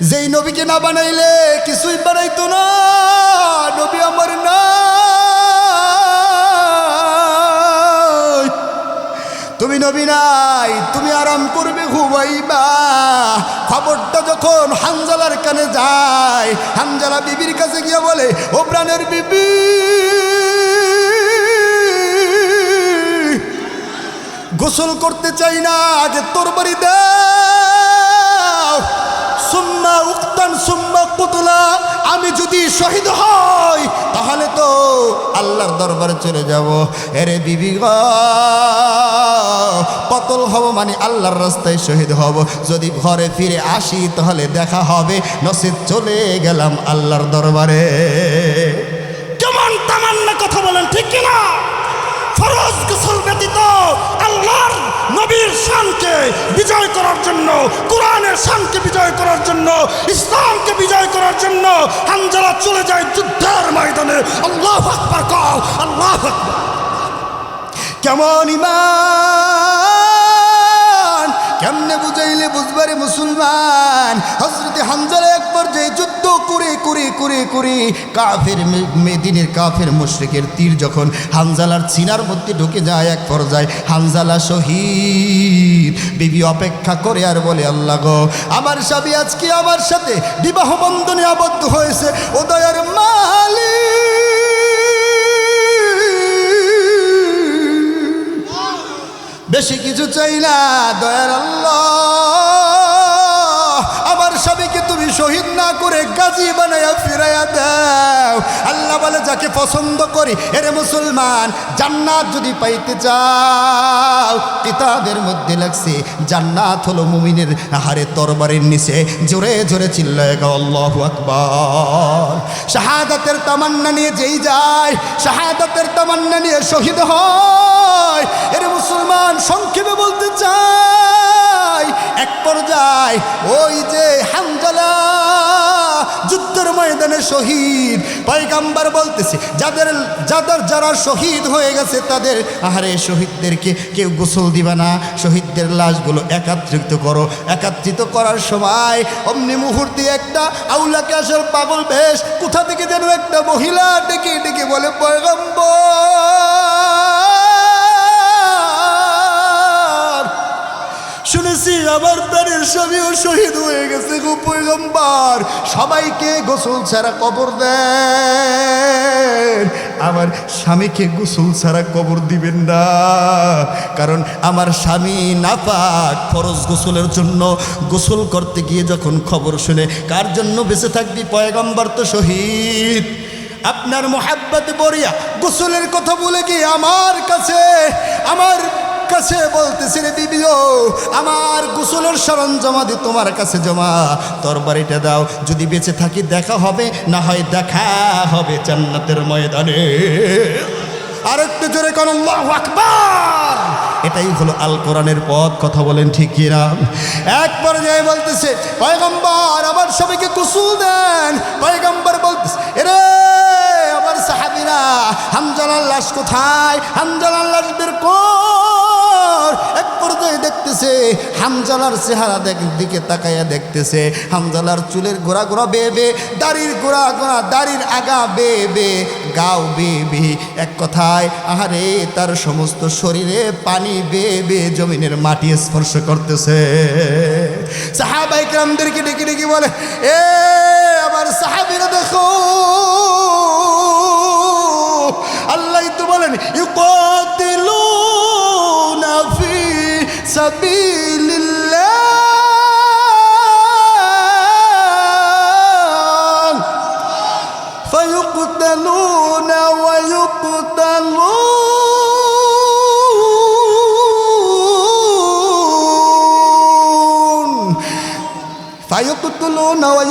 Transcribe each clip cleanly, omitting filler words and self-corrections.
যেই নবীকে না বানাইলে কিছুই বানাইতো না। নবী আমার না, তুমি নবী নাই, তুমি আরাম করবে ঘুমাইবা। খবরটা যখন হানজালার কানে যায়, হানজালা বিবির কাছে গিয়ে বলে, ও প্রাণের বিবি, গোসল করতে চাই না, আগে তরবারি দাও। সুম্মা উক্তান সুম্মা কুতলা, আমি যদি শহীদ হই তাহলে তো আল্লাহর দরবারে চলে যাব। এরে বিবি গো, কতল হব মানে আল্লাহর রাস্তায় শহীদ হব। যদি ঘরে ফিরে আসি তাহলে দেখা হবে, নসিব চলে গেলাম আল্লাহর দরবারে। কেমন তামান্না কথা বলেন, ঠিক কিনা? ফরজ গোসল ব্যতীত আল্লাহর নবীর শানকে বিজয় করার জন্য, কোরআনের শানকে বিজয় করার জন্য, ইসলামকে বিজয় করার জন্য হানজালা চলে যায় যুদ্ধের ময়দানে। আল্লাহু আকবার কও, আল্লাহু আকবার। কেমন ঈমান, কেমনে বুঝাইলে বুঝবারে মুসলমান। হযরতে হানজালা এক পর্যায়ে যুদ্ধ করে করে করে করে কাফের মেদিনের কাফের মুশরিকের তীর যখন হানজালার সিনার মধ্যে ঢুকে যায়, এক পর্যায়ে হানজালা শহীদ। বিবি অপেক্ষা করে আর বলে, আল্লাহ গো, আমার স্বামী আজকে আমার সাথে বিবাহ বন্ধনে আবদ্ধ হয়েছে, ও দয়ার মালিক, বেশি কিছু চাই না, দয়ার আল্লাহ, আমার স্বামীকে তুমি শহীদ না করে গাজী বানায়া ফিরাইয়া দাও। আল্লাহ বলে, যাকে পছন্দ করি। এরে মুসলমান, জান্নাত যদি পাইতে চাও, কিতাবের মধ্যে লাগছে জান্নাত হলো মুমিনের হারে তরবারির নিচে। জোরে জোরে চিল্লায় গাও আল্লাহু আকবার। শাহাদাতের তামান্না নিয়ে যেই যায়, শাহাদাতের তামান্না নিয়ে শহীদ হয়। এরে মুসলমান, সংক্ষেপে বলতে চাই, এক পর্যায়ে ওই যে হানজালা যুদ্ধের ময়দানে শহীদ, পয়গম্বর বলতেছে, যারা শহীদ হয়ে গেছে তাদের, আহারে শহীদদেরকে কেউ গোসল দিবা না, শহীদদের লাশগুলো একত্রিত করো। একত্রিত করার সময় অমনি মুহূর্তে একটা আউলাকে আসার পাগল বেশ কোথা থেকে যেন একটা মহিলা ডেকে ডেকে বলে, পয়গম্বর, শুনেছি আমার প্রাণের স্বামীও শহীদ হয়ে গেছে গো পয়গম্বর, সবাইকে গোসল ছাড়া কবর দেন, আমার স্বামীকে গোসল ছাড়া কবর দিবেন না, কারণ আমার স্বামী নাপাক। ফরজ গোসলের জন্য গোসল করতে গিয়ে যখন খবর শুনে, কার জন্য বেঁচে থাকবি, পয়গম্বর তো শহীদ। আপনার মোহাব্বত বরিয়া গোসলের কথা বলে কি আমার কাছে বলতেছে, রে বিবিও, আমার গোসলের সরঞ্জামাদি তোমার কাছে জমা, তরবারিটা দাও, যদি বেঁচে থাকি দেখা হবে, না হয় দেখা হবে জান্নাতের ময়দানে। আর একটু জোরে কোন আল্লাহু আকবার। এটাই হলো আল কোরআনের পথ, কথা বলেন ঠিক কিনা? এক পর্যায়ে বলতেছে, পয়গম্বর আমার সবাইকে গোসল দেন। পয়গম্বর বলতেছে, এরে আমার সাহাবীরা, হানজালার লাশ কোথায়? হানজালার লাশ বের কর। এক পর্যায়ে দেখতেছে হানজালার চেহারা দিকে তাকাইয়া দেখতেছে, হানজালার চুলের গোড়া গোড়া বেয়ে, দাড়ির গোড়া গোড়া, দাড়ির আগা বেয়ে, গাও বেয়ে, এক কথায় আহারে তার সমস্ত শরীরে পানি বেয়ে জমিনের মাটি স্পর্শ করতেছে। সাহাবায়ে কেরামদেরকে ডেকে ডেকে বলে, এ আমার সাহাবীরা দেখো, আল্লাহ তো বলেন, ইউকাতিলুনা ফি সাবিলিল্লাহ ফায়ুকতালুনা ওয়া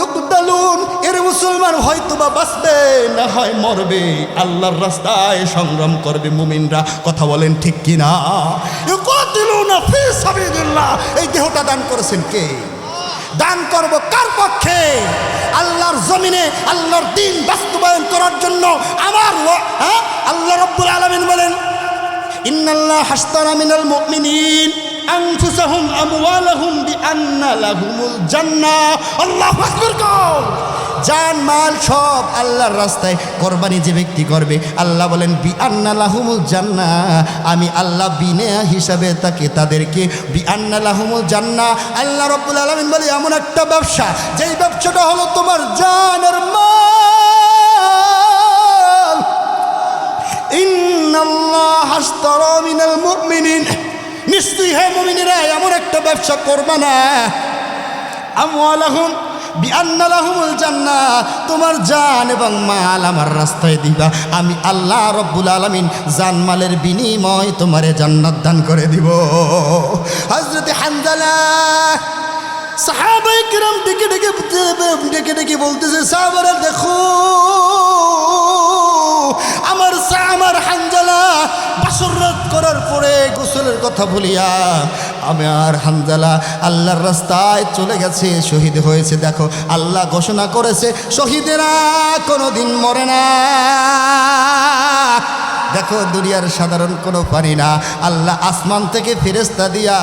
ইউকতালুন। এর মুসলমান হয়তো বা বাঁচবে, না হয় মরবে, আল্লাহর রাস্তায় সংগ্রাম করবে মুমিনরা, কথা বলেন ঠিক কিনা? ইউকাতিলুনা ফি সাবিলিল্লাহ। এই দেহটা দান করেছেন কে? দান করব কার পক্ষে? আল্লাহর জমিনে আল্লাহর দ্বীন বাস্তবায়ন করার জন্য। আমার আল্লাহ রাব্বুল আলামিন বলেন, ইন্নাল্লাহ হাশতারা মিনাল মুমিনিন, আনফুসাহুম আমওয়ালাহুম বিআন্না লাহুমুল জান্নাহ। আল্লাহু আকবার। জান মাল সব আল্লাহর রাস্তায় কোরবানি যে ব্যক্তি করবে, আল্লাহ বলেন বিআন্না লাহুমুল জান্নাহ, আমি আল্লাহ বিনা হিসাবে তাদেরকে বিআন্না লাহুমুল জান্নাহ। আল্লাহ রাব্বুল আলামিন বলে এমন একটা ব্যবসা, যেই ব্যবসাটা হলো তোমার জান আর মাল। ইন্নাল্লাহা আশতারা মিনাল মুমিনিন, নিশ্চয়ই হে মুমিনেরা এমন একটা ব্যবসা করবা না, আমওয়ালাহুম বিআন্না লাহুমুল জান্নাহ, তোমার জান এবং মাল আমার রাস্তায় দিবা, আমি আল্লাহ রব্বুল আলামিন জানমালের বিনিময় তোমারে জান্নাত দান করে দিব। হযরত হানজালা সাহাবায়ে কিরাম ডেকে ডেকে বলতেছে, সাহাবারা দেখো আমার হানজালা বাসর রাত করার পরে গোসলের কথা বলিয়া আমার হানজালা আল্লাহর রাস্তায় চলে গেছে, শহীদ হয়েছে। দেখো আল্লাহ ঘোষণা করেছে শহীদেরা কোনোদিন মরে না। দেখো দুনিয়ার সাধারণ কোনো পানি না, আল্লাহ আসমান থেকে ফেরেশতা দিয়া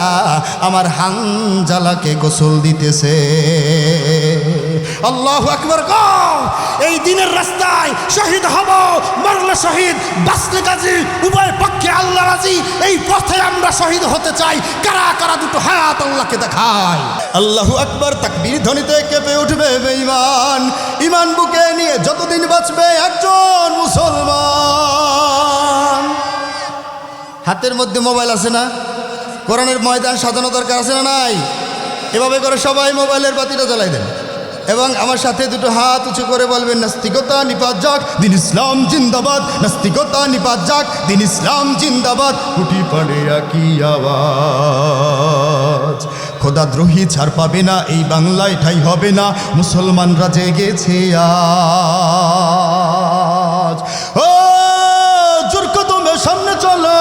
আমার হানজালাকে গোসল দিতেছে। আল্লাহু আকবার। এই দিনের রাস্তায় শহীদ হব, মরলে শহীদ, বাঁচলে গাজী, উভয় পক্ষে আল্লাহ রাজি। এই পথে আমরা শহীদ হতে চাই। কারা কারা দুটো হাত আল্লাহকে দেখায়। আল্লাহু আকবার। তাকবীর ধ্বনিতে কেঁপে উঠবে বেঈমান। ঈমান বুকে নিয়ে যতদিন বাঁচবে একজন মুসলমান। হাতের মধ্যে মোবাইল আছে না? কোরআনের ময়দান সাজানো দরকার আছে না নাই? এভাবে করে সবাই মোবাইলের বাতিটা জ্বালাই দেন এবং আমার সাথে দুটো হাত উঁচু করে বলবেন, নাস্তিকতা নিপাত যাক, দিন ইসলাম জিন্দাবাদ। নাস্তিকতা নিপাত যাক, দিন ইসলাম জিন্দাবাদ। কুটি পাড়ে একই আওয়াজ, খোদাদ্রোহী ছাড় পাবে না, এই বাংলায় ঠাঁই হবে না, মুসলমানরা জেগেছে আজ। ও জোর কদমে সামনে চলো,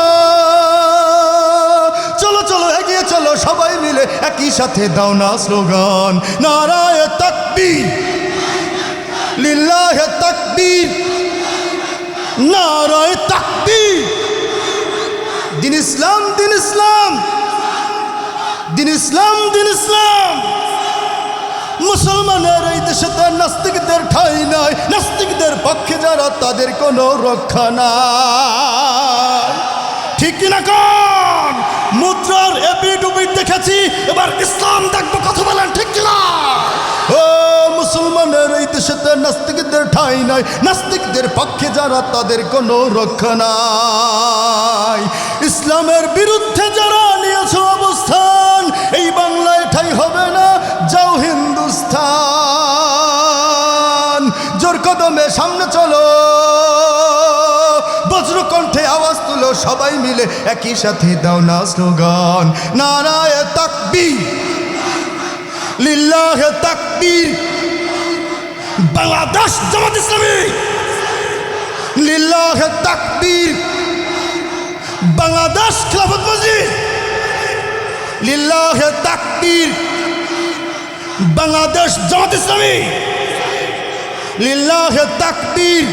চলো চলো এগিয়ে চলো, সবাই মিলে একই সাথে দাও না স্লোগান, নারায়ে তাকবীর, লিল্লাহে তাকবীর, নারায়ে তাকবীর। দিন ইসলাম, দিন ইসলাম, দিন ইসলাম, দিন ইসলাম। মুসলমানের এই দেশে তো নাস্তিকদের ঠাঁই নাই, নাস্তিকদের পক্ষে যারা তাদের কোনো রক্ষা নাই। ঠিক কিনা কোন? মুদ্রার এপিট ওপিট দেখেছি, এবার ইসলাম দেখবো, কথা বলেন ঠিক কিনা? ও মুসলমানের এই দেশেতে নাস্তিকদের ঠাঁই নাই, নাস্তিকদের পক্ষে যারা তাদের কোনো রক্ষা নাই। ইসলামের বিরুদ্ধে যারা নিয়েছে অবস্থান, এই বাংলায় ঠাঁই হবে না, যাও হিন্দুস্তান। জোর কদমে সামনে চলো, বজ্রকণ্ঠে আওয়াজ তুলো, সবাই মিলে একই সাথে দাও না স্লোগান, নারায়ে তাকবীর, লিল্লাহে তাকবীর। বাংলাদেশ জামাত ইসলামী, লিল্লাহে তাকবীর। বাংলাদেশ খিলাফত মজলিস, লিল্লাহে তাকবীর। বাংলাদেশ জামাত ইসলামী, লিল্লাহে তাকবীর।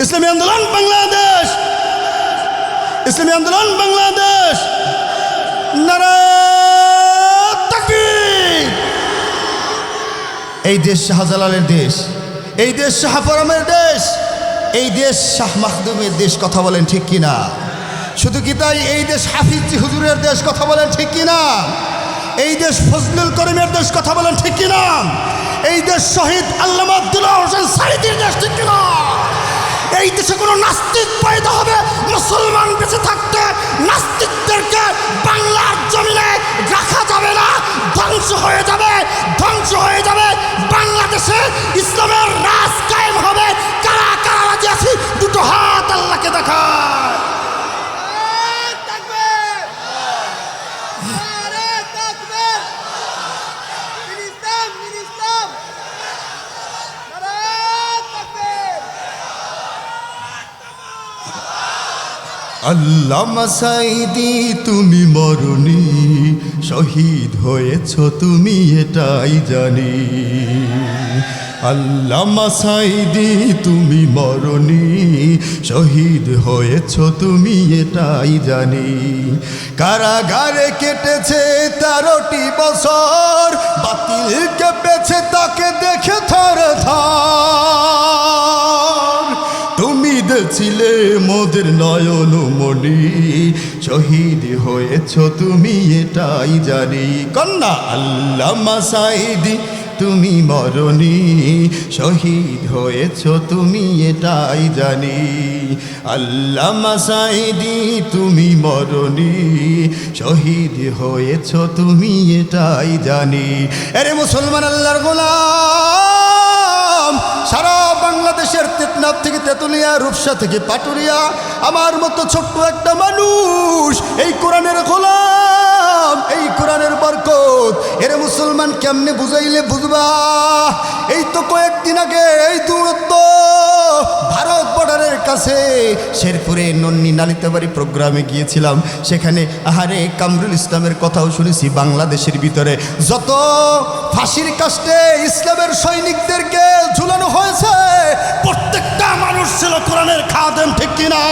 ইসলামী আন্দোলন বাংলাদেশ, ইসলামী আন্দোলন বাংলাদেশ, নারায়ে তাকবীর। এই দেশ শাহজালালের দেশ, এই দেশ শাহপরামের দেশ, এই দেশ শাহ মাখদুমের দেশ, কথা বলেন ঠিক কিনা? শুধু কি তাই, এই দেশ হাফিজ হুজুরের দেশ, কথা বলেন ঠিক কিনা? এই দেশ ফজলুল করিমের দেশ, কথা বলেন ঠিক কিনা? এই দেশ শহীদ আল্লামা আব্দুল্লাহ হোসেন সাঈদীর দেশ, ঠিক কিনা? এই দেশে কোনো নাস্তিক পয়দা হবে, মুসলমান বেঁচে থাকতে নাস্তিকদেরকে বাংলার জমিনে রাখা যাবে না, ধ্বংস হয়ে যাবে, ধ্বংস হয়ে যাবে। বাংলাদেশে ইসলামের রাজ কায়েম হবে। কারা কারা রাজি আছি দুটো হাত আল্লাহকে দেখায়। আল্লামা সাঈদী তুমি মরনি, শহীদ হয়েছ তুমি এটাই জানি। আল্লামা সাঈদী তুমি মরণি, শহীদ হয়েছ তুমি এটাই জানি। কারাগারে কেটেছে 13টি বছর, বাতিল কেঁপেছে তাকে দেখে থর থর। তুমি দেখছিলে মোদের নয়ন মণি, শহীদ হয়েছ তুমি এটাই জানি। কন্যা আল্লামা সাঈদী তুমি মরণি, শহীদ হয়েছ তুমি এটাই জানি। আল্লামা সাঈদী তুমি মরণি, শহীদ হয়েছ তুমি এটাই জানি। আরে মুসলমান আল্লাহর গোলাম, সারা বাংলাদেশের টেকনাফ থেকে তেতুলিয়া, রূপসা থেকে পাটুরিয়া, আমার মতো ছোট্ট একটা মানুষ এই কোরআনের গোলাম, এই কোরআনের বরকত এরে মুসলমান কেমনে বুঝাইলে বুঝবা? এই তো কয়েকদিন আগে এই দূরত্ব ভারত বর্ডারের কাছে শেরপুরে নন্নি নালিতাবাড়ি প্রোগ্রামে গিয়েছিলাম। সেখানে আহারে কামরুল ইসলামের কথাও শুনেছি। বাংলাদেশের ভিতরে যত ফাঁসির কাস্টে ইসলামের সৈনিকদেরকে ঝুলানো হয়েছে, প্রত্যেকটা মানুষ ছিল কোরআনের খাদেম, ঠিক কিনা?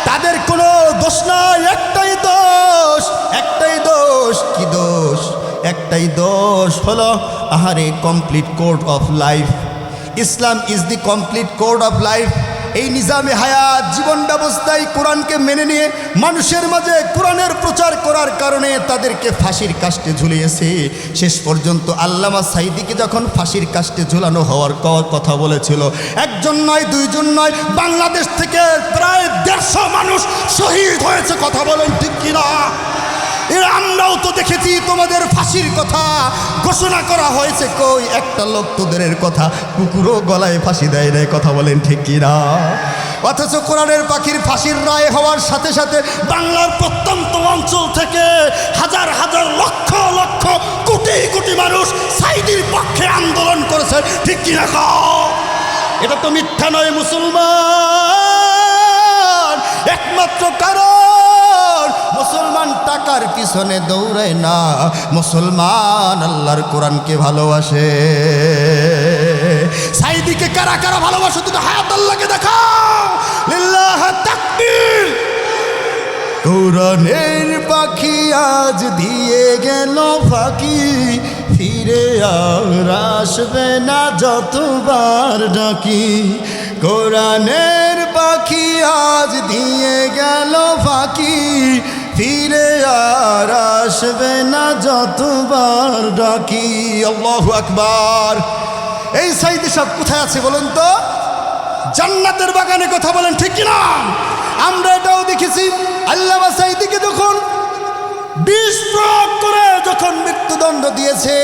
তাদের কোনো দোষ নাই, একটাই দোষ, একটাই দোষ। কি দোষ? একটাই দোষ হলো আহারে complete code of life. Islam is the complete code of life. এই নিজামে হায়াত জীবন ব্যবস্থায় কোরআনকে মেনে নিয়ে মানুষের মাঝে কোরআনের প্রচার করার কারণে তাদেরকে ফাঁসির কাস্টে ঝুলিয়েছে। শেষ পর্যন্ত আল্লামা সাঈদীকে যখন ফাঁসির কাস্টে ঝুলানো হওয়ার কথা বলেছিল, একজন নয়, দুইজন নয়, বাংলাদেশ থেকে প্রায় 150 মানুষ শহীদ হয়েছে। কথা বলেন ঠিক কিনা? আমরাও তো দেখেছি তোমাদের ফাঁসির কথা ঘোষণা করা হয়েছে, কই একটা লোক তোদের কথা কুকুরও গলায় ফাঁসি দেয় নাই। কথা বলেন ঠিক কিনা? অথচ কোরআনের পাখির ফাঁসির রায় হওয়ার সাথে সাথে বাংলার প্রত্যন্ত অঞ্চল থেকে হাজার হাজার লক্ষ লক্ষ কোটি কোটি মানুষ সাঈদীর পক্ষে আন্দোলন করেছে, ঠিক কিনা? এটা তো মিথ্যা নয় মুসলমান। একমাত্র কারণ মুসলমান টাকার পিছনে দৌড়ায় না, মুসলমান আল্লাহর কোরআনকে ভালোবাসে। সাঈদীকে কারা কারা ভালোবাসে? তুমি হায়াত আল্লাহকে দেখাও। লিল্লাহ তাকবীর। কোরআনের পাখি আজ দিয়ে গেল ফাঁকি, ফিরে আর আসবে না যতবার ডাকি। কোরআনের পাখি আজ দিয়ে গেল ফাঁকি, ফিরে আর আসবে না যতবার ডাকি। আল্লাহু আকবার। এই সাঈদী সাহেব কোথায় আছে বলুন তো? জান্নাতের বাগানে। কথা বলেন ঠিক কিনা? আমরা এটাও দেখেছি আল্লামা সাঈদীকে যখন বিষ প্রয়োগ করে যখন মৃত্যুদণ্ড দিয়েছে,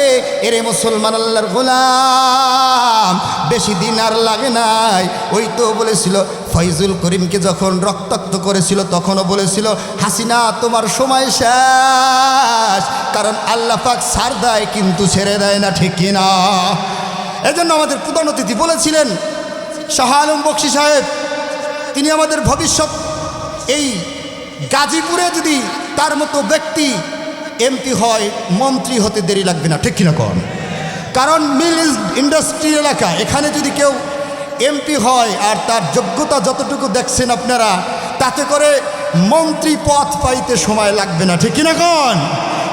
এরে মুসলমান আল্লাহর গোলাম, বেশি দিন আর লাগে নাই। ওই তো বলেছিল ফয়জুল করিমকে যখন রক্তাক্ত করেছিল, তখনও বলেছিল হাসিনা তোমার সময় শেষ। কারণ আল্লাহ পাক ছাড় দেয় কিন্তু ছেড়ে দেয় না, ঠিক কিনা? এই জন্য আমাদের প্রধান অতিথি বলেছিলেন শাহ আলম বকশী সাহেব, তিনি আমাদের ভবিষ্যৎ। এই গাজীপুরে যদি তার মতো ব্যক্তি এমপি হয়, মন্ত্রী হতে দেরি লাগবে না, ঠিক কিনা? কারণ মিল ইন্ডাস্ট্রি এলাকা, এখানে যদি কেউ এমপি হয় আর তার যোগ্যতা যতটুকু দেখছেন আপনারা, তাতে করে মন্ত্রী পদ পাইতে সময় লাগবে না, ঠিক কিনা?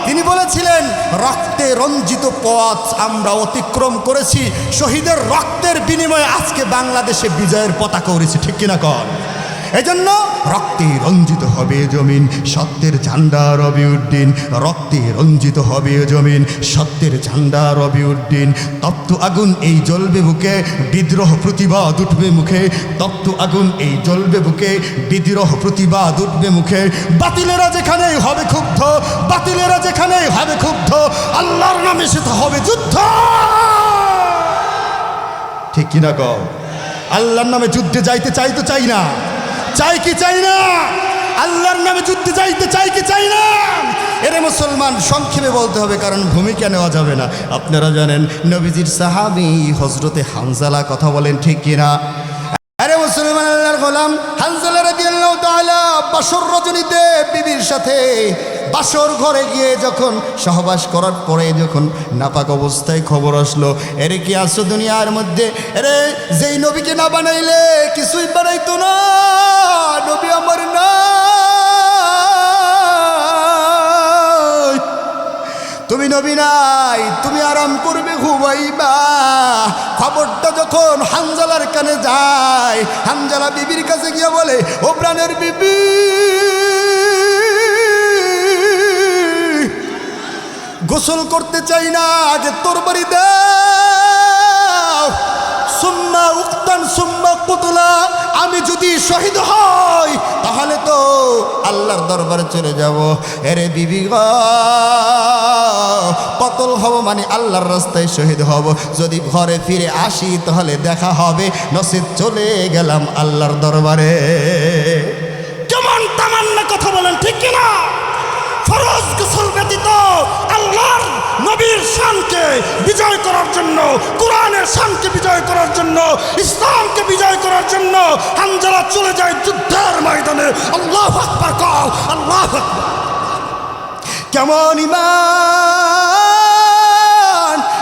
তিনি বলেছিলেন রক্তে রঞ্জিত পথ আমরা অতিক্রম করেছি, শহীদের রক্তের বিনিময়ে আজকে বাংলাদেশে বিজয়ের পতাকা উড়েছে, ঠিক কিনা? এজন্য রক্তে রঞ্জিত হবে জমিন, সত্যের ঝান্ডা রবি উদ্দিন। রক্তে রঞ্জিত হবে জমিন, সত্যের ঝান্ডা রবি উদ্দিন। তপ্ত আগুন এই জ্বলবে বুকে, বিদ্রোহ প্রতিবাদ উঠবে মুখে। তপ্ত আগুন এই জ্বলবে বুকে, বিদ্রোহ প্রতিবাদ উঠবে মুখে। বাতিলেরা যেখানেই হবে ক্ষুব্ধ, বাতিলেরা যেখানেই হবে ক্ষুব্ধ, আল্লাহর নামে সেটা হবে যুদ্ধ, ঠিক কিনা? আল্লাহর নামে যুদ্ধে যাইতে চাই তো চাই না? চাই কি চাই না? আল্লাহর নামে যুদ্ধে যাইতে চাই কি চাই না? এরে মুসলমান, সংক্ষেপে বলতে হবে কারণ ভূমিকা নেওয়া যাবে না। আপনারা জানেন নবীজির সাহাবী হযরতে হানজালা। কথা বলেন ঠিক কিনা? আরে মুসলমান আল্লাহর গোলাম হানজালা রাদিয়াল্লাহু তাআলা বাসর রজনীতে বিবির সাথে বাসর ঘরে গিয়ে যখন সহবাস করার পরে যখন নাপাক অবস্থায় খবর আসলো, এরে কি আসো দুনিয়ার মধ্যে, এরে যেই নবীকে না বানাইলে কিছুই বানাইতো না, নবী আমার না, তুমি নবী নাই, তুমি আরাম করবে ঘুমাইবা। খবরটা যখন হানজালার কানে যায়, হানজালা বিবির কাছে গিয়ে বলে, ও প্রাণের বিবি, গোসল করতে চাই না, আগে তরবারি দাও, সুম্মা উক্তান সুম্মা কুতলা, আমি যদি শহীদ হই তাহলে তো আল্লাহর দরবারে চলে যাব। এরে বিবি গো, কতল হব মানে আল্লাহর রাস্তায় শহীদ হব, যদি ঘরে ফিরে আসি তাহলে দেখা হবে, নসিব চলে গেলাম আল্লাহর দরবারে। কেমন তামান্না কথা বলেন, ঠিক কিনা? ফরজ গোসল ব্যতীত আল্লাহর নবীর শানকে বিজয় করার জন্য, কোরআনের শানকে বিজয় করার জন্য, ইসলামকে বিজয় করার জন্য হানজালা চলে যায় যুদ্ধের ময়দানে। আল্লাহু আকবার কও, আল্লাহু আকবার। কেমন ঈমান,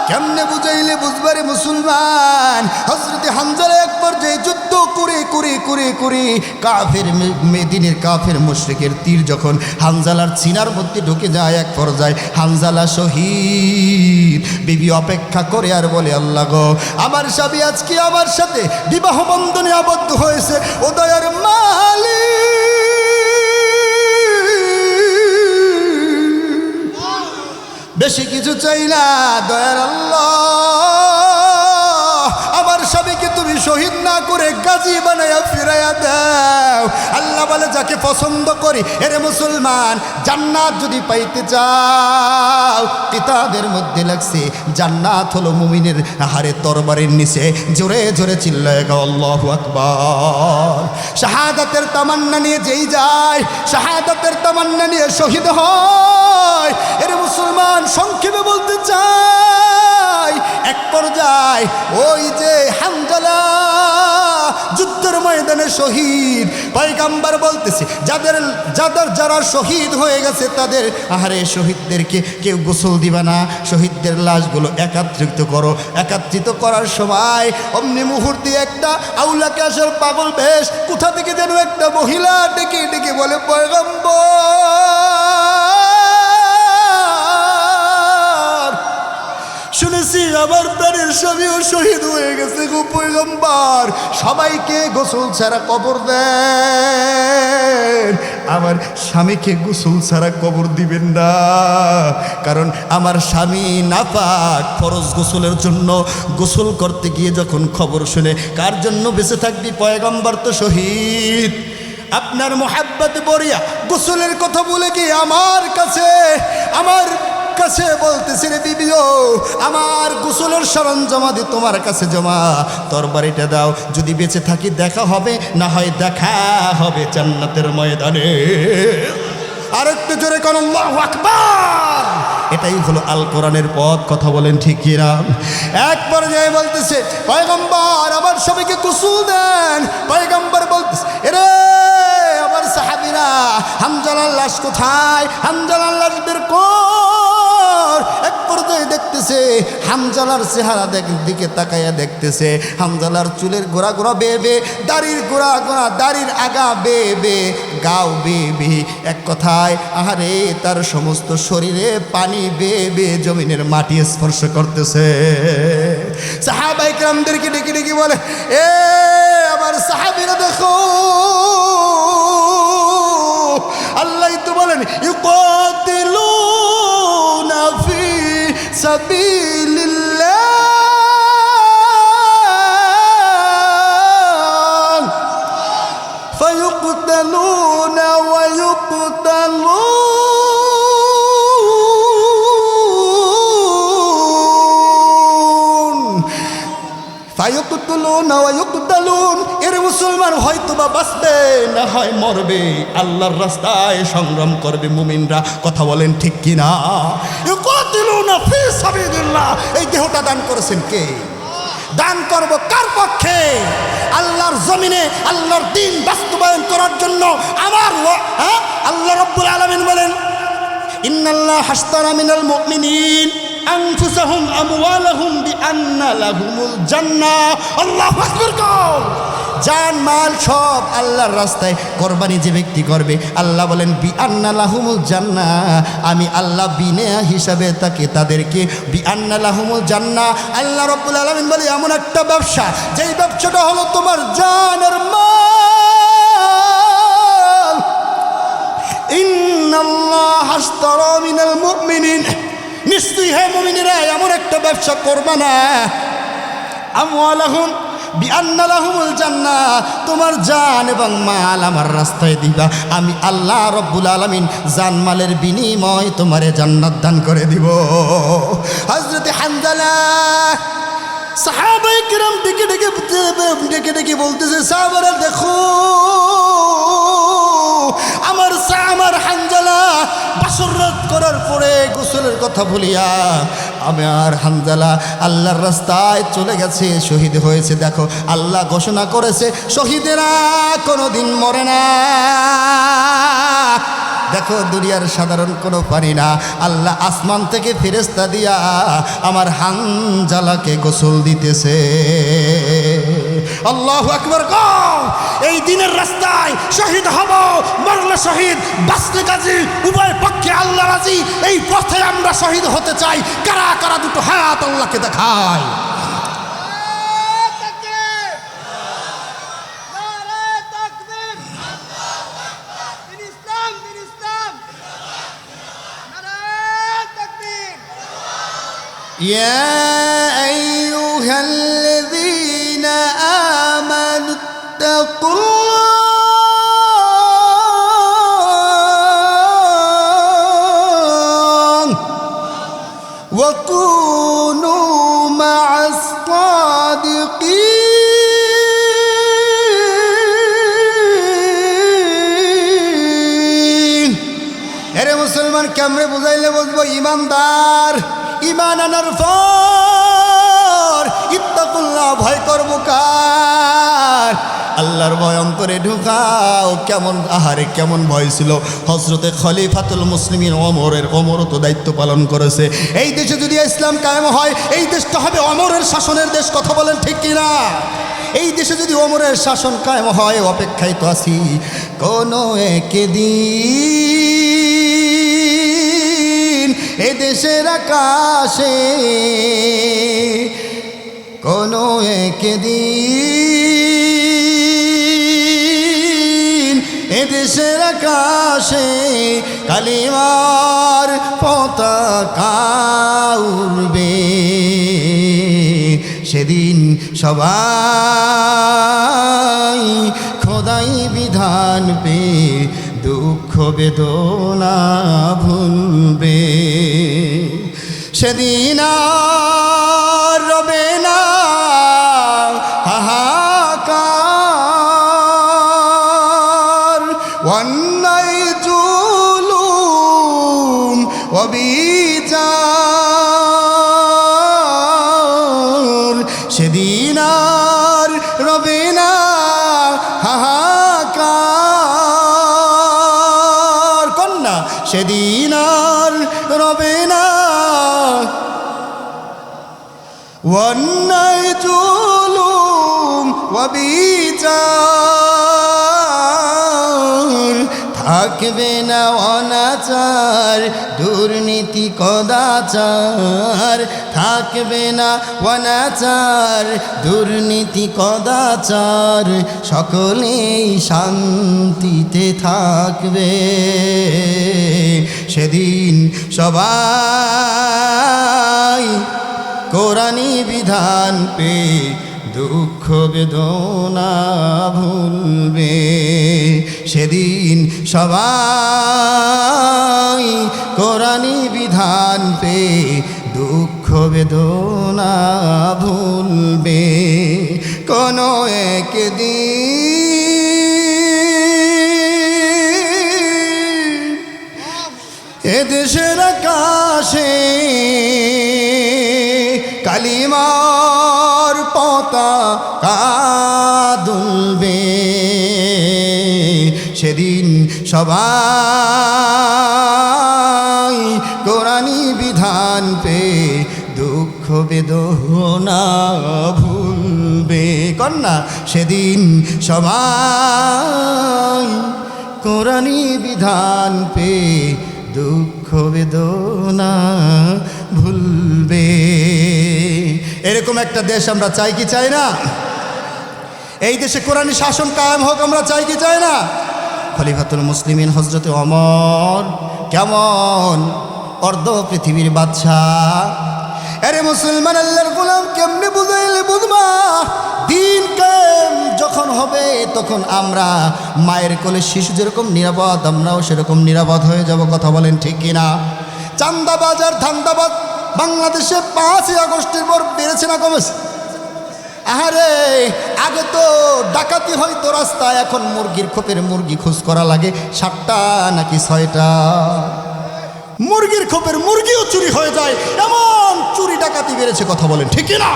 কেমনে বুঝাইলে বুঝবারে মুসলমান। হযরতে হানজালা এক পর্যায়ে যুদ্ধ করে করে করে করে কাফের মেদিনের কাফের মুশরিকের তীর যখন হানজালার সিনার মধ্যে ঢুকে যায়, এক পর্যায়ে হানজালা শহীদ। বিবি অপেক্ষা করে আর বলে, আল্লাহ গো, আমার স্বামী আজকে আমার সাথে বিবাহ বন্ধনে আবদ্ধ হয়েছে, ও দয়ার মালিক, বেশি কিছু চাই না, দয়ার আল্লাহ, আমার স্বামীকে তুমি শহীদ না করে গাজী বানায়া ফিরাইয়া দাও। আল্লাহ বলে, যাকে পছন্দ করি, এরে মুসলমান, জান্নাত যদি পাইতে চাও, কিতাবের মধ্যে লাগছে জান্নাত হলো মুমিনের হারে তরবারির নিচে। জোরে জোরে চিল্লায় গাও আল্লাহু আকবার। শাহাদাতের তামান্না নিয়ে যেই যায়, শাহাদাতের তামান্না নিয়ে শহীদ হয়। এরে মুসলমান, সংক্ষেপে বলতে চাই, এক পর্যায়ে ওই যে হানজালা যুদ্ধের ময়দানে শহীদ, পয়গম্বর বলতেছে, যারা শহীদ হয়ে গেছে তাদের, আহারে শহীদদেরকে কেউ গোসল দিবা না, শহীদদের লাশগুলো একত্রিত করো। একত্রিত করার সময় অমনি মুহূর্তে একটা আউলাকে আসার পাগল বেশ কোথা থেকে যেন একটা মহিলা ডেকে ডেকে বলে, পয়গম্বর, শুনেছি আমার প্রাণের স্বামীও শহীদ হয়ে গেছে গো পয়গম্বর, সবাইকে গোসল ছাড়া কবর দেন, আমার স্বামীকে গোসল ছাড়া কবর দিবেন না, কারণ আমার স্বামী নাপাক। ফরজ গোসলের জন্য গোসল করতে গিয়ে যখন খবর শুনে, কার জন্য বেঁচে থাকবি, পয়গম্বর তো শহীদ। আপনার মোহাব্বত বরিয়া গোসলের কথা বলে কি আমার কাছে বলতেছে, রে বিবিও, আমার গোসলের সরঞ্জামাদি তোমার কাছে জমা, তরবারিটা দাও, যদি বেঁচে থাকি দেখা হবে, না হয় দেখা হবে জান্নাতের ময়দানে। আর একটু জোরে কোন আল্লাহু আকবার। এটাই হলো আল কোরআনের পথ, কথা বলেন ঠিক কিনা? এক পর্যায়ে বলতেছে, পয়গম্বর আমার সবাইকে গোসল দেন। পয়গম্বর বলতেছে, এরে আমার সাহাবীরা, হানজালার লাশ কোথায়, হানজালার লাশ বের কর। এক পর্যায়ে দেখতেছে হানজালার চেহারা দিকে তাকাইয়া দেখতেছে, হানজালার চুলের গোড়া গোড়া বেয়ে, দাড়ির গোড়া গোড়া, দাড়ির আগা বেয়ে, গাও বেয়ে, এক কথায় আহারে তার সমস্ত শরীরে পানি বেয়ে জমিনের মাটি স্পর্শ করতেছে। সাহাবায়ে কেরামদেরকে ডেকে ডেকে বলে, এ আমার সাহাবীরা দেখো, আল্লাহ তো বলেন, ইউকাতিলুনা ফি সাবিলিল্লাহ ফায়ুকতালুনা ওয়া ইউকতালুন। এর মুসলমান হয়তো বা বাঁচবে, না হয় মরবে, আল্লাহর রাস্তায় সংগ্রাম করবে মুমিনরা, কথা বলেন ঠিক কিনা? ইউকাতিলুনা ফি সাবিলিল্লাহ। এই দেহটা দান করেছেন কে? দান করব কার পক্ষে? আল্লাহর জমিনে আল্লাহর দ্বীন বাস্তবায়ন করার জন্য। আমার আল্লাহ রাব্বুল আলামিন বলেন, ইন্নাল্লাহ হাশতারা মিনাল মুমিনিন আনফুসাহুম আমওয়ালাহুম বিআন্না লাহুমুল জান্নাহ। আল্লাহু আকবার। জান মাল সব আল্লাহর রাস্তায় কোরবানি যে ব্যক্তি করবে, আল্লাহ বলেন বিআন্না লাহুমুল জান্নাহ, আমি আল্লাহ বিনা হিসাবে তাদেরকে বিআন্না লাহুমুল জান্নাহ। আল্লাহ রাব্বুল আলামিন বলে এমন একটা ব্যবসা, যেই ব্যবসাটা হলো তোমার জান আর মাল। ইন্নাল্লাহ হাশতারা মিনাল মুমিনিন, নিশ্চয়ই হে মুমিনেরা এমন একটা ব্যবসা করবা না, আমওয়ালাহুম বিআন্না লাহুমুল জান্নাহ, তোমার জান এবং মাল আমার রাস্তায় দিবা, আমি আল্লাহ রাব্বুল আলামিন জান মালের বিনিময় তোমারে জান্নাত দান করে দিব। হযরত হানজালা সাহাবায়ে কিরাম ডেকে ডেকে বলতেছে, সাহাবারা দেখো আমার হানজালা বাসররাত করার পরে গোসলের কথা বলিয়া আমার হানজালা আল্লাহর রাস্তায় চলে গেছে, শহীদ হয়েছে। দেখো আল্লাহ ঘোষণা করেছে শহীদেরা কোনোদিন মরে না। দেখো দুনিয়ার সাধারণ কোনো পানি না, আল্লাহ আসমান থেকে ফেরেশতা দিয়া আমার হানজালাকে গোসল দিতেছে। আল্লাহু আকবার। এই দিনের রাস্তায় শহীদ হব, মরলে শহীদ, বাঁচলে গাজী, উভয় পক্ষে আল্লাহ রাজি। এই পথে আমরা শহীদ হতে চাই। কারা কারা দুটো হাত আল্লাহকে দেখায়? يا أيها الذين آمنوا اتقوا الله وكونوا مع الصادقين। এরে মুসলমান কেমনে বুঝাইলে বুঝবো? ইমানদার ইমান আনার পর ইত্তাকুল্লাহ, ভয় করবো কার? আল্লাহর ভয় অন্তরে ঢুকাও। কেমন আহারে কেমন ভয় ছিল হযরতে খলিফাতুল মুসলিমিন ওমরও তো দায়িত্ব পালন করেছে। এই দেশে যদি ইসলাম কায়েম হয়, এই দেশটা হবে ওমরের শাসনের দেশ। কথা বলেন ঠিক কিনা? এই দেশে যদি ওমরের শাসন কায়েম হয়, অপেক্ষায় তো আছি কোনো একদিন এ দেশের আকাশে, কোনো একদিন এ দেশের আকাশে কালিমার পতাকা উড়বে। সেদিন সবাই খোদাই বিধান পে দুঃখ বেদনা ভুলবে। সেদিন আর রবে না হাহাকার, অন্যায় জুলুম অবিচার। সেদিন আর রবে না হাহাকার, কন্যা সেদিন আর রবে না অন্যায় জুলুম অবিচার। থাকবে না অনাচার দুর্নীতি কদাচার, থাকবে না অনাচার দুর্নীতি কদাচার। সকলেই শান্তিতে থাকবে। সেদিন সবাই কোরআনী বিধান পে দুঃখ বেদনা ভুলবে। সেদিন সবাই কোরআনী বিধান পে দুঃখ বেদনা ভুলবে। কোনো একদিন এদেশের আকাশে কালিমার পতাকা দুলবে, সেদিন সবাই কোরআনী বিধান পে দুঃখ বেদনা ভুলবে। কন্যা সেদিন সবাই কোরআনী বিধান পে দুঃখ বেদনা ভুলবে। এরকম একটা দেশ আমরা চাই কি চাই না? এই দেশে কোরআনী শাসন কায়েম হোক আমরা চাই কি চাই না? খলিফাতুল মুসলিমিন হযরতে ওমর কেমন অর্ধ পৃথিবীর বাদশাহ। আরে মুসলমান আল্লাহর গোলাম কেমনে বুঝাইলে বুঝবা? দিন কায়েম যখন হবে তখন আমরা মায়ের কোলে শিশু যেরকম নিরাপদ আমরাও সেরকম নিরাপদ হয়ে যাব। কথা বলেন ঠিক কিনা? চান্দাবাজ আর ধান্দাবাজ বাংলাদেশে 5ই আগস্টের পর বেড়েছে না কমেছে? আরে আগে তো ডাকাতি হয়তো রাস্তায়, এখন মুরগির খোপের মুরগি খোঁজ করা লাগে 7টা নাকি 6টা। মুরগির খোপের মুরগিও চুরি হয়ে যায়, এমন চুরি ডাকাতি বেড়েছে। কথা বলেন ঠিক কিনা?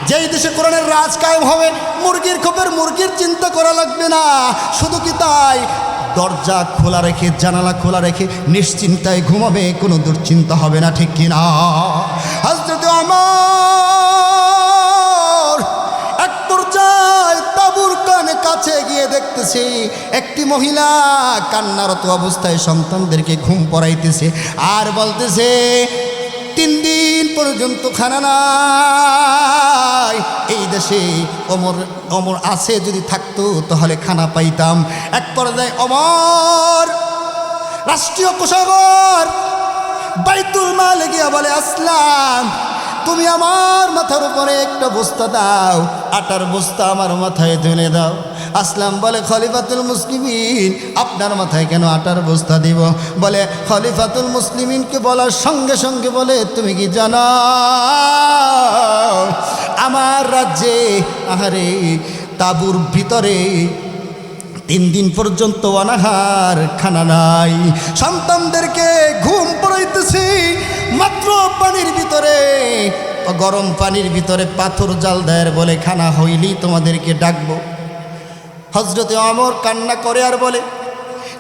যেই দেশে কোরআনের রাজ কায়েম হবে মুরগির খোপের মুরগির চিন্তা করা লাগবে না। শুধু কি তাই, দরজা খোলা রেখে জানালা খোলা রেখে নিশ্চিন্তায় ঘুমাবে, কোনো দুশ্চিন্তা হবে না। ঠিক কিনা? হযরত ওমর এক পর্যায়ে তাঁবুর কাছে গিয়ে দেখতেছে একটি মহিলা কান্নারত অবস্থায় সন্তানদেরকে ঘুম পড়াইতেছে আর বলতেছে 3 দিন পর্যন্ত খানা নাই। এই দেশে ওমর আছে, যদি থাকতো তাহলে খানা পাইতাম। এক পর্যায়ে ওমর রাষ্ট্রীয় কোষাগার বাইতুল মালে গিয়া বলে, আসলাম তুমি আমার মাথার উপরে একটা বস্তা দাও, আটার বস্তা আমার মাথায় ধরে দাও। আসলাম বলে, খলিফাতুল মুসলিমিন আপনার মাথায় কেন আটার বস্তা দিব? বলে, খলিফাতুল মুসলিমিনকে বলার সঙ্গে সঙ্গে বলে, তুমি কি জানো আমার রাজ্যে আহারে তাঁবুর ভিতরে 3 দিন পর্যন্ত অনাহার, খানা নাই, সন্তানদেরকে ঘুম পড়াইতেছি মাত্র পানির ভিতরে, গরম পানির ভিতরে পাথর জাল দেয়, বলে খানা হইলেই তোমাদেরকে ডাকবো। হযরতে ওমর কান্না করে আর বলে,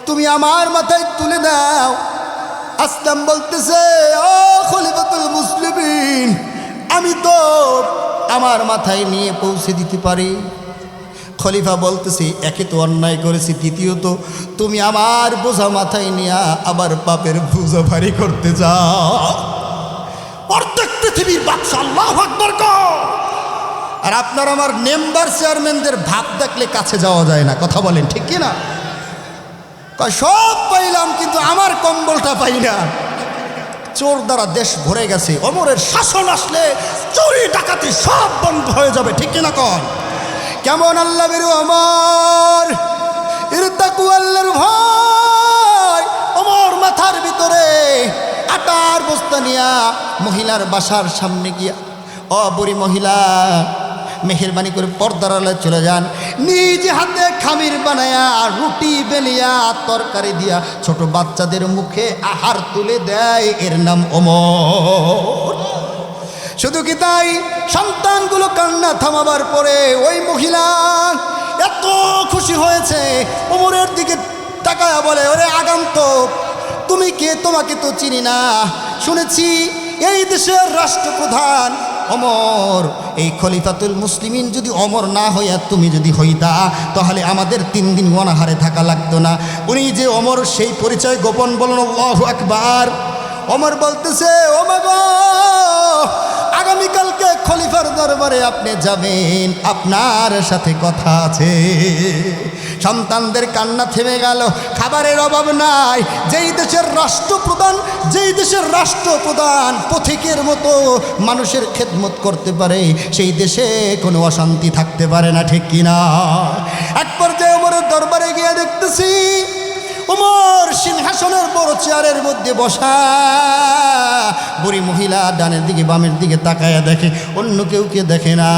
তুমি আমার মাথায় তুলে দাও। আসলাম বলতেছে, ও খলিফাতুল মুসলিমিন আমি তো আমার মাথায় নিয়ে পৌঁছে দিতে পারি। খলিফা বলতেছি, একে তো অন্যায় করেছি, দ্বিতীয়ত তুমি আমার বোঝা মাথায় নিয়ে আবার পাপের বোঝা ভারী করতে যাও। অর্ধেক পৃথিবীর বাদশা আল্লাহু আকবার কও। আর আপনার আমার মেম্বার চেয়ারম্যানদের ভাব দেখলে কাছে যাওয়া যায় না। কথা বলেন ঠিক কিনা? সব পাইলাম কিন্তু আমার কম্বলটা পাই না। চোর দ্বারা দেশ ভরে গেছে, ওমরের শাসন আসলে চুরি ডাকাতি সব বন্ধ হয়ে যাবে। ঠিক কিনা কন? কেমন আল্লাহ বেরু ওমর, ইরতাকু আল্লাহর ভয়। ওমর মাথার ভিতরে আটার বস্তা নিয়া মহিলার বাসার সামনে গিয়া, ও বুড়ি মহিলা মেহেরবানি করে পর্দার আড়ালে চলে যান, নিজে হাতে খামির বানায়া রুটি বেলিয়া তরকারি দিয়া ছোট বাচ্চাদের মুখে আহার তুলে দেয়, এর নাম ওমর। শুধু কি তাই, সন্তানগুলো কান্না থামাবার পরে ওই মহিলা এত খুশি হয়েছে, ওমরের দিকে তাকায়া বলে, ওরে আগন্তুক তুমি কে? তোমাকে তো চিনি না, শুনেছি এই দেশের রাষ্ট্রপ্রধান ওমর। এই খলিফাতুল মুসলিমিন যদি ওমর না হইয়া তুমি যদি হইতা তাহলে আমাদের 3 দিন অনাহারে থাকা লাগতো না। উনি যে ওমর সেই পরিচয় গোপন বলুন আল্লাহু আকবার। ওমর বলতেছে, ও মা গো, আগামীকালকে খলিফার দরবারে আপনি যাবেন, আপনার সাথে কথা আছে। সন্তানদের কান্না থেমে গেল, খাবারের অভাব নাই। যেই দেশের রাষ্ট্রপ্রধান পথিকের মতো মানুষের খেদমত করতে পারে, সেই দেশে কোনো অশান্তি থাকতে পারে না। ঠিক কিনা? এক পর্যায়ে ওমরের দরবারে গিয়ে দেখতেছি ওমর সিংহাসনের বড় চেয়ারের মধ্যে বসা, বুড়ি মহিলা ডানের দিকে বামের দিকে তাকায়া দেখে, অন্য কেউ কে দেখে না।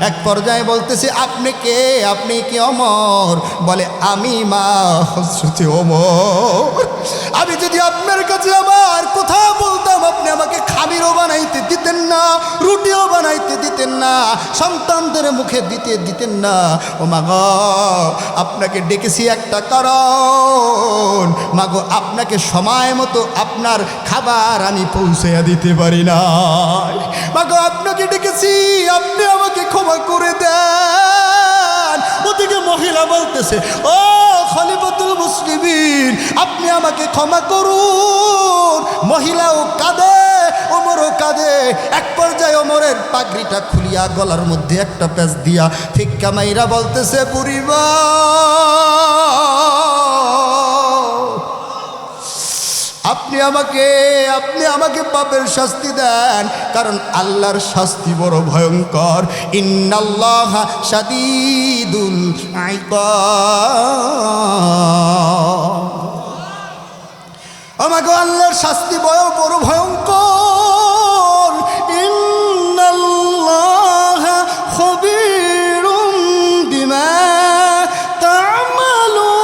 এক পর্যায়ে বলতেছে, আপনি কে? আপনি কি ওমর? বলে, আমি মা হযরতে ওমর। আমি যদি আপনার কাছে আমার কথা বলতাম, আপনি আমাকে খামিরও বানাইতে দিতেন না, রুটিও বানাইতে দিতেন না, সন্তানদের মুখে দিতেন না। ও মা গো, আপনাকে ডেকেছি একটা কারণ। মা গো, আপনাকে সময় মতো আপনার খাবার আমি পৌঁছাইয়া দিতে পারি না। মা গো, আপনাকে ডেকেছি, আপনি আমাকে ক্ষমা করে দেন। ওদিকে মহিলা বলতেছে, ও খলিফাতুল মুসলিমিন, আপনি আমাকে ক্ষমা করুন। মহিলাও কাঁদে, ওমরও কাঁদে। এক পর্যায়ে ওমরের পাগড়িটা খুলিয়া গলার মধ্যে একটা প্যাঁচ দিয়া ফিক্কা মাইরা বলতেছে, বুড়িমা, আপনি আমাকে পাপের শাস্তি দেন, কারণ আল্লাহর শাস্তি বড় ভয়ঙ্কর। ইন্নাল্লাহা শাদীদুল ইকাব। আমাকে আল্লাহর শাস্তি বড় ভয়ঙ্কর। ইন্নাল্লাহা খবীরুম বিমা তা'মালুন।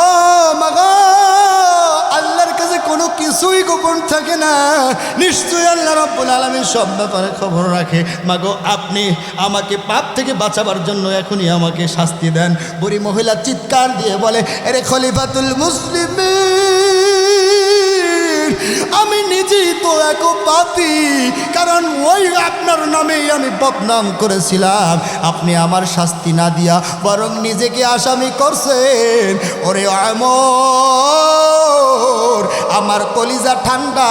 ও মাগো, আল্লাহর কাছে কোনো কিছুই গোপন থাকে না। নিশ্চয়ই আল্লাহ রাব্বুল আলামিন সব ব্যাপারে খবর রাখে। মাগো, আপনি আমাকে পাপ থেকে বাঁচাবার জন্য এখনই আমাকে শাস্তি দেন। বুড়ি মহিলা চিৎকার দিয়ে বলে, আরে খলিফাতুল মুসলিমিন, আমি নিজেই তো এক পাপী, কারণ ওই আপনার নামেই আমি বদনাম করেছিলাম। আপনি আমার শাস্তি না দিয়া বরং নিজেকে আসামি করছেন। ওরে ওমর, আমার কলিজা ঠান্ডা,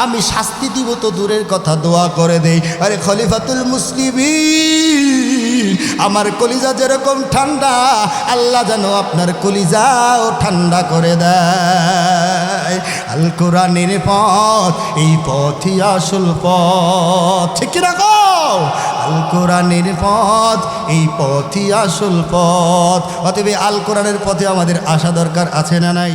আমি শাস্তি দিব তো দূরের কথা, দোয়া করে দেই। আরে খলিফাতুল মুসলিমিন, আমার কলিজা যেরকম ঠান্ডা, আল্লাহ যেন আপনার কলিজাও ঠান্ডা করে দেয়। আল কোরআনের পথ, এই পথই আসল পথ, ঠিক কি না গো? আল কোরআনের পথ, এই পথই আসল পথ। অতএব আল কোরআনের পথে আমাদের আসা দরকার আছে না নাই?